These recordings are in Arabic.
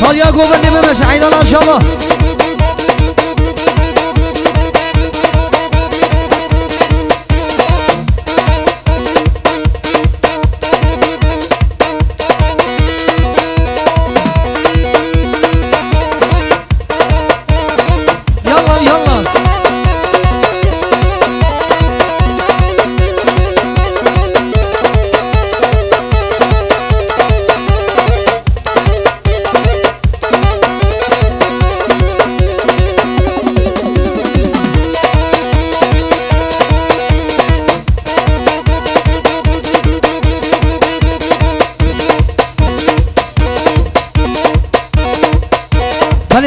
هاريا قوبندي بمش عين الله ان شاء الله.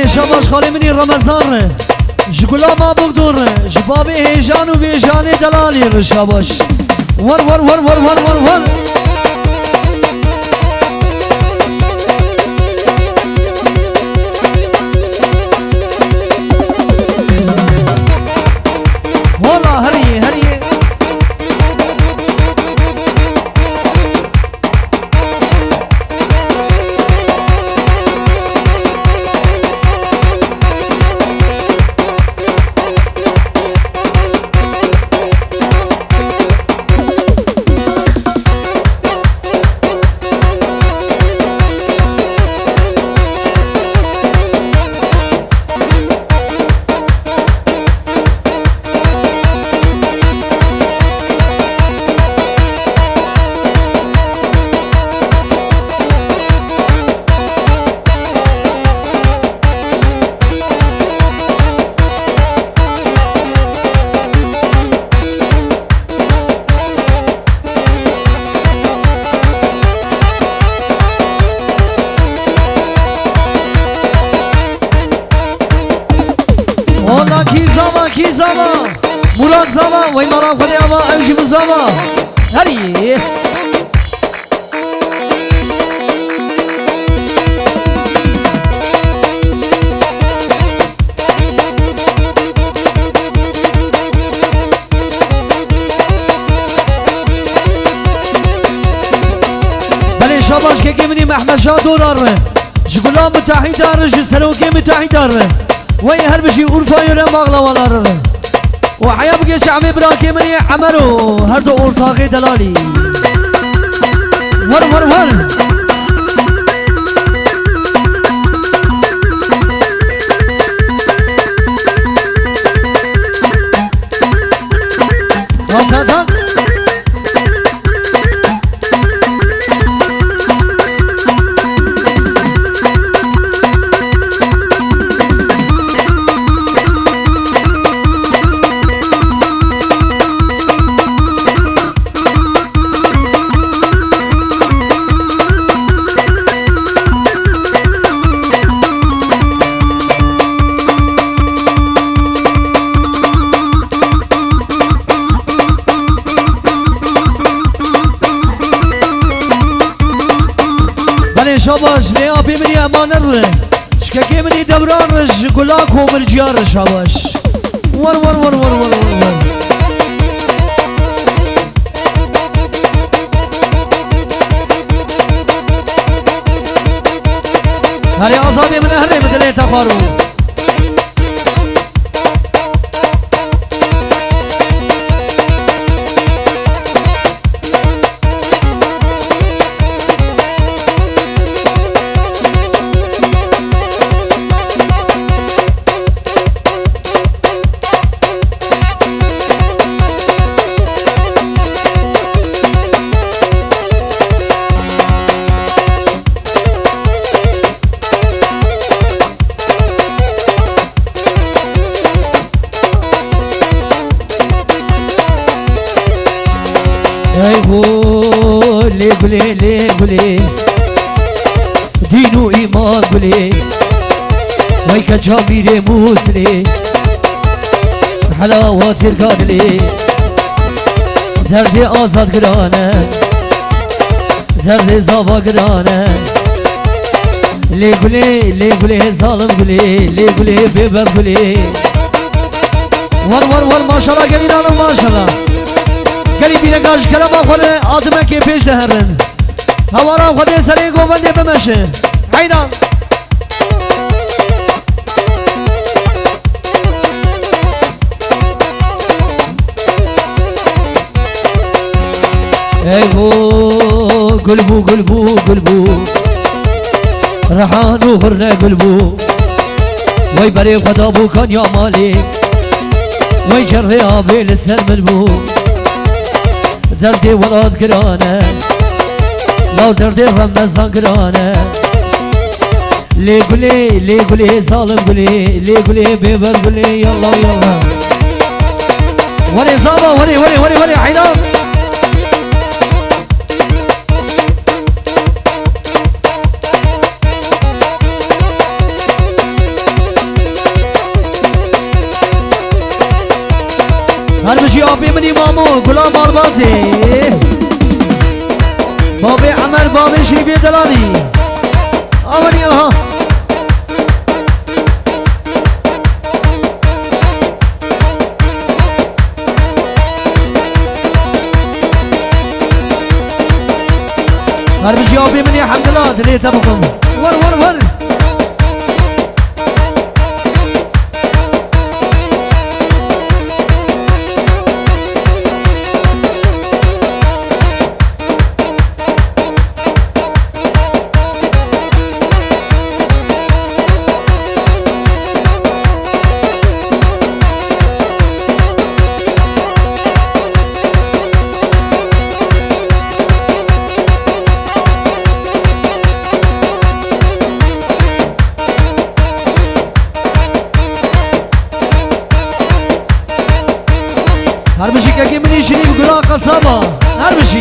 شباش خالی منی رمضان جگولا ما بگدور جبابی هیجان و بیجانی دلالی رو شباش ور ور ور ور ور ور ور والا هریه هریه کی زما مراد زما وای مرام خدای اما امشی زما هری بله شاباش که منی محمد شاه دورار جگولا متحی داره جسروکی متحی داره وای هر بشی اورفای رو مغلوالار و حیا بگه شعبی براکی منی عمرو هر دو ارتاقی دلالی ور ور ور تا تا شاباش لیا بی منی امانه ره شککی منی دوران رش گلاک و مرجیار شاباش ور ور ور ور ور ور هری آزادی من هری مدلی تفارو لي قولي لي قولي دين وإيمان قولي ويك جابيري موسلي حلاوات القادلي دردي آزاد قرانه دردي زابا قرانه لي قولي ظالم قولي لي قولي بيبر قولي ور ما شاء الله قليل ما شاء الله گلی بیرنگاش کلام آخوره آدمه که پیش دهرن هوارا خودی سری گوبنده بمشه عینا قلبو قلبو قلبو رحان وغرنا قلبو وي بري خدا بو كان يا مالك وي جري ابي لسر منبو دردي ولاد قرانه لو دردي رمضان قرانه لي قولي ظالم قولي لي قولي بيبر قولي يلا يلا وري زابا وري حيدر هرمشي ابي مني مامو غلام البازي بابي عمر بابي شريبي دلالي اولي ها هرمشي ابي مني حمد الله دليت ابوكم ور هرمشي كاكي مني شريف قرا قصابة هرمشي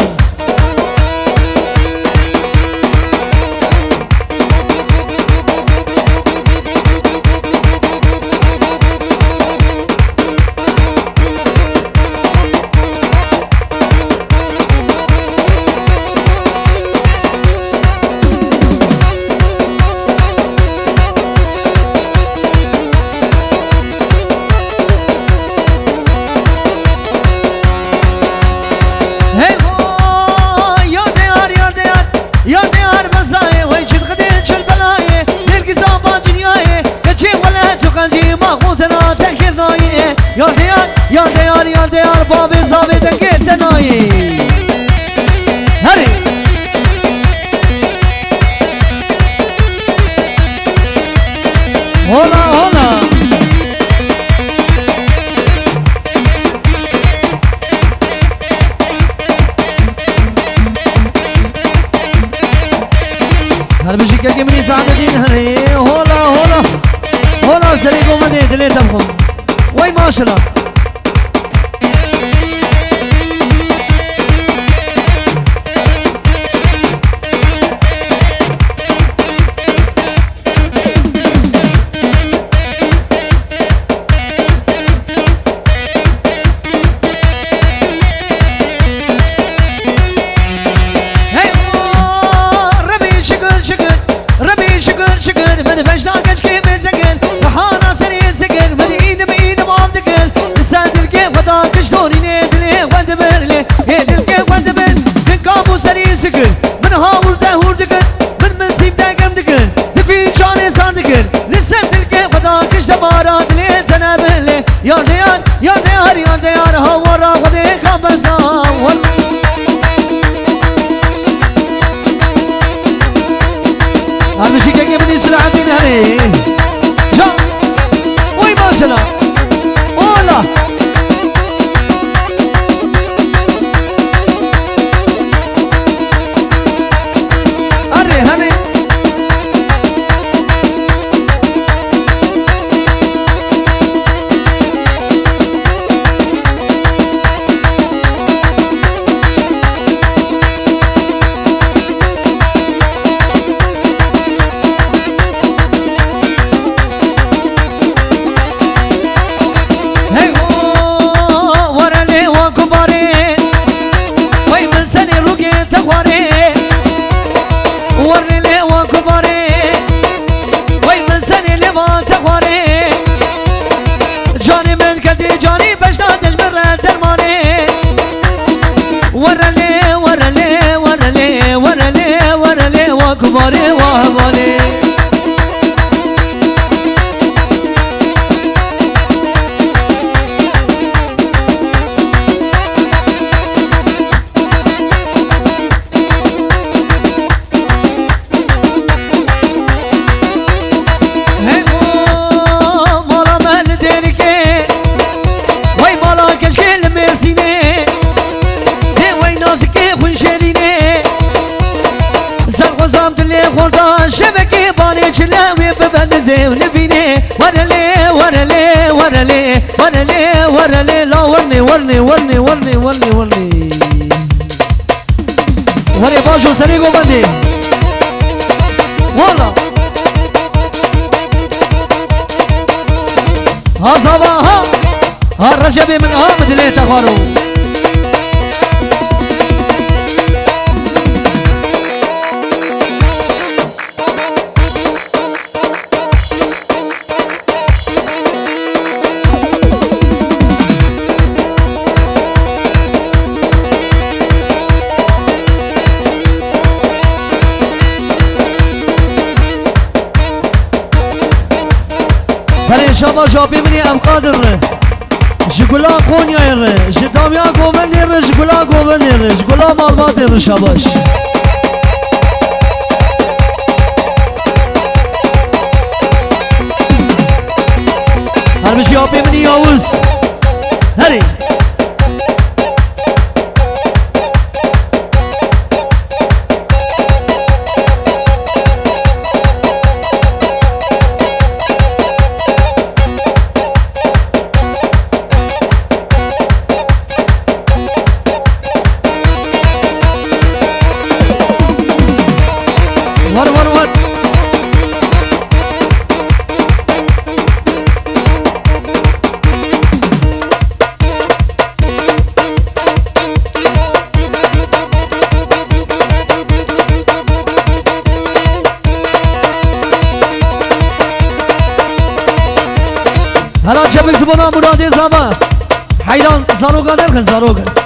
يا ديار بابي زابي دقيت تناي هري هولا هربشي كاكي مني سعد الدين هري هولا سريقو مني دليت ابخم وي ما شاء الله يا ديار هورا غدي خبزاول هرمشي كاكي مني سرعتين هري جا وي ما شاء الله والله هري كباري وهبالي بندزه ونبيني ورلي ورلي ورلي ورلي ورلي لا ورني ورني ورني ورني ورني ورني وري باشو سريقو بندي والله ها صباها ها الرجبي من آمد ليه تخارو بله شما جابی منی ام قادر جگولا قونیا ره جدامیا گوون ره جگولا گوون ره جگولا مالبات ره شباش هر بشی جابی منی یاوز هری ور ور ور هلا چه بزبانا مرادی زمان حیران زاروگا درخن زاروگا